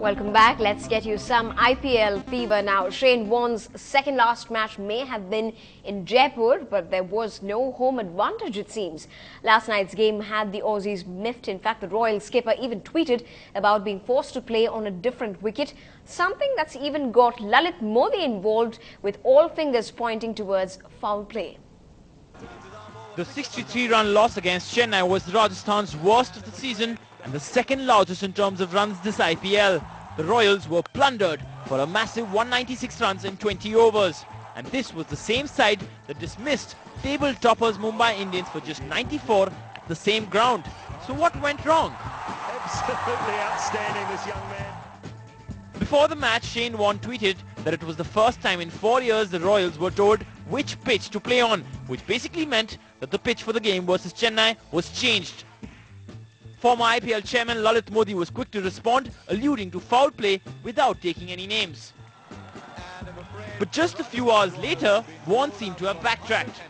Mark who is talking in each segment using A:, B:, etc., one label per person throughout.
A: Welcome back. Let's get you some IPL fever now. Shane Warne's second last match may have been in Jaipur, but there was no home advantage, it seems. Last night's game had the Aussies miffed. In fact, the Royal skipper even tweeted about being forced to play on a different wicket, something that's even got Lalit Modi involved, with all fingers pointing towards foul play.
B: The 63-run loss against Chennai was Rajasthan's worst of the season and the second largest in terms of runs this IPL. The Royals were plundered for a massive 196 runs in 20 overs. And this was the same side that dismissed table toppers Mumbai Indians for just 94 at the same ground. So what went wrong?
C: Absolutely outstanding, this young man.
B: Before the match, Shane Warne tweeted that it was the first time in 4 years the Royals were told which pitch to play on, which basically meant that the pitch for the game versus Chennai was changed. Former IPL chairman Lalit Modi was quick to respond, alluding to foul play without taking any names. But just a few hours later, Warne seemed to have backtracked.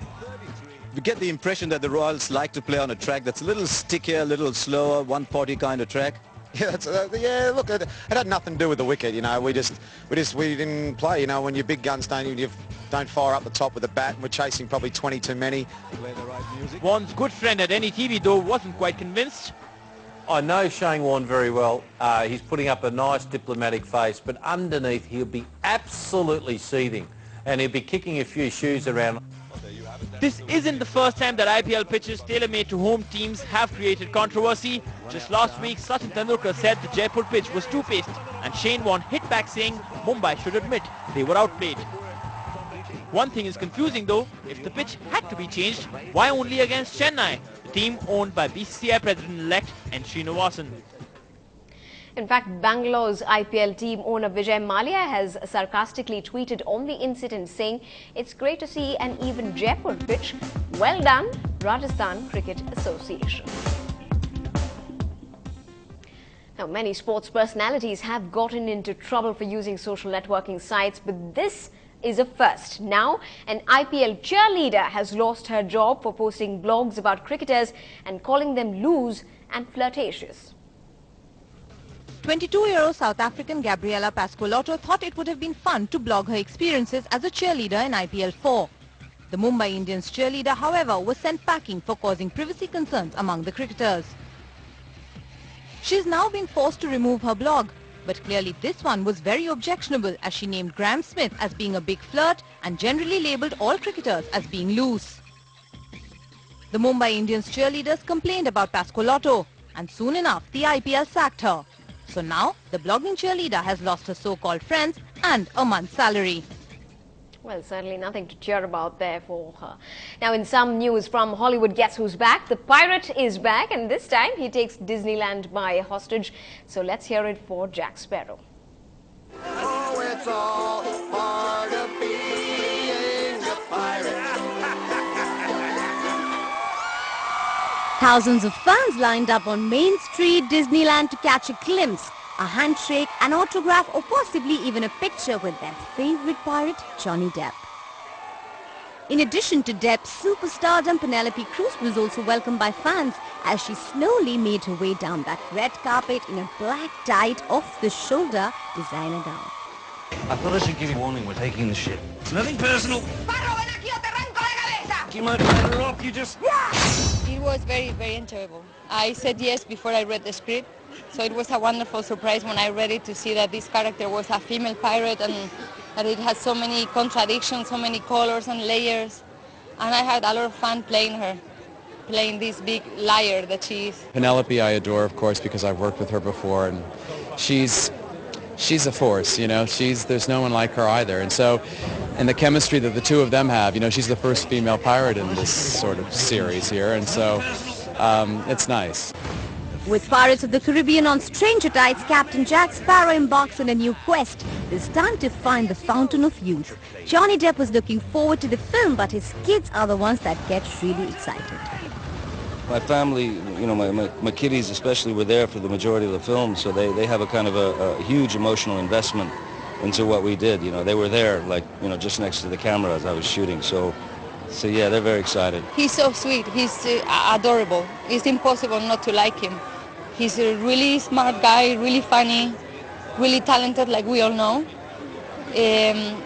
D: We get the impression that the Royals like to play on a track that's a little stickier, a little slower, 140 kind of track.
E: Yeah, look, it had nothing to do with the wicket. You know, we didn't play. You know, when your big guns don't fire up the top with the bat, and we're chasing probably 20 too many.
D: Play the right music.
B: Warne's good friend at NDTV though wasn't quite convinced.
F: I know Shane Warne very well. He's putting up a nice diplomatic face, but underneath he'll be absolutely seething and he'll be kicking a few shoes around.
B: This isn't the first time that IPL pitches tailor-made to home teams have created controversy. Just last week, Sachin Tendulkar said the Jaipur pitch was too paced, and Shane Warne hit back saying Mumbai should admit they were outplayed. One thing is confusing though: if the pitch had to be changed, why only against Chennai, the team owned by BCCI President-elect N. Srinivasan?
A: In fact, Bangalore's IPL team owner Vijay Mallya has sarcastically tweeted on the incident, saying, "It's great to see an even Jaipur pitch. Well done, Rajasthan Cricket Association." Now, many sports personalities have gotten into trouble for using social networking sites, but this is a first. Now, an IPL cheerleader has lost her job for posting blogs about cricketers and calling them loose and flirtatious.
G: 22-year-old South African Gabriela Pasqualotto thought it would have been fun to blog her experiences as a cheerleader in IPL 4. The Mumbai Indians cheerleader, however, was sent packing for causing privacy concerns among the cricketers. She has now been forced to remove her blog, but clearly this one was very objectionable, as she named Graham Smith as being a big flirt and generally labelled all cricketers as being loose. The Mumbai Indians cheerleaders complained about Pasqualotto, and soon enough the IPL sacked her. So now, the blogging cheerleader has lost her so-called friends and a month's salary.
A: Well, certainly nothing to cheer about there for her. Now, in some news from Hollywood, guess who's back? The pirate is back, and this time he takes Disneyland by hostage. So let's hear it for Jack Sparrow.
E: Oh, it's all part of being a pirate.
G: Thousands of fans lined up on Main Street, Disneyland to catch a glimpse, a handshake, an autograph, or possibly even a picture with their favorite pirate, Johnny Depp. In addition to Depp's superstardom, Penelope Cruz was also welcomed by fans as she slowly made her way down that red carpet in a black tight, off-the-shoulder designer gown.
H: I thought I should give you a warning, we're taking the ship. It's nothing personal. You might be better off, you just...
I: It was very, very enjoyable. I said yes before I read the script, so it was a wonderful surprise when I read it to see that this character was a female pirate and that it had so many contradictions, so many colors and layers. And I had a lot of fun playing her, playing this big liar that she is.
J: Penelope I adore, of course, because I've worked with her before, and she's a force, you know. There's no one like her either, and so, and the chemistry that the two of them have, you know, she's the first female pirate in this sort of series here, and so it's nice.
G: With Pirates of the Caribbean on Stranger Tides, Captain Jack Sparrow embarks on a new quest, this time to find the fountain of youth. Johnny Depp was looking forward to the film, but his kids are the ones that get really excited.
H: My family, you know, my kiddies especially were there for the majority of the film, so they have a kind of a huge emotional investment into what we did. You know, they were there, like, you know, just next to the camera as I was shooting. So yeah, they're very excited.
I: He's so sweet. He's adorable. It's impossible not to like him. He's a really smart guy, really funny, really talented, like we all know,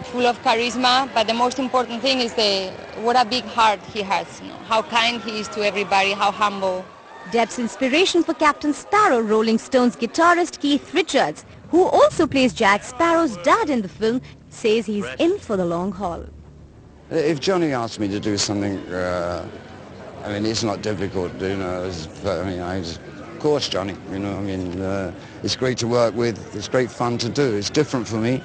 I: full of charisma. But the most important thing is what a big heart he has, you know, how kind he is to everybody, how humble.
G: Depp's inspiration for Captain Sparrow, Rolling Stones guitarist Keith Richards, who also plays Jack Sparrow's dad in the film, says he's in for the long haul.
H: If Johnny asked me to do something, I mean, it's not difficult, you know. Of course, Johnny, you know. I mean, it's great to work with. It's great fun to do. It's different for me.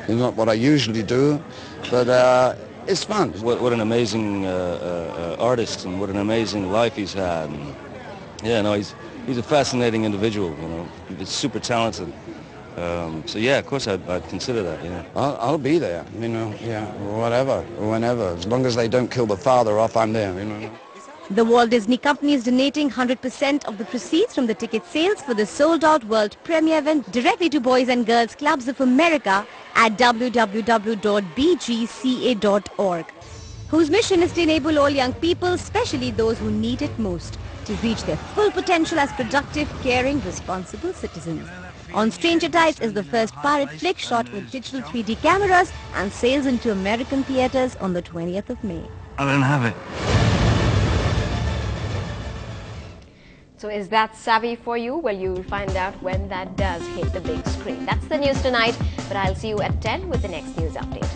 H: It's not what I usually do, but it's fun. What an amazing artist, and what an amazing life he's had. And, yeah, no, he's a fascinating individual. You know, he's super talented. So yeah, of course I'd consider that. Yeah, I'll be there. You know, yeah, whatever, whenever, as long as they don't kill the father off, I'm there. You know.
G: The Walt Disney Company is donating 100% of the proceeds from the ticket sales for the sold-out world premiere event directly to Boys and Girls Clubs of America at www.bgca.org, whose mission is to enable all young people, especially those who need it most, to reach their full potential as productive, caring, responsible citizens. On Stranger Tides is the first pirate flick shot with digital 3D cameras and sails into American theaters on the 20th of May.
H: I don't have it.
A: So is that savvy for you? Well, you'll find out when that does hit the big screen. That's the news tonight, but I'll see you at 10 with the next news update.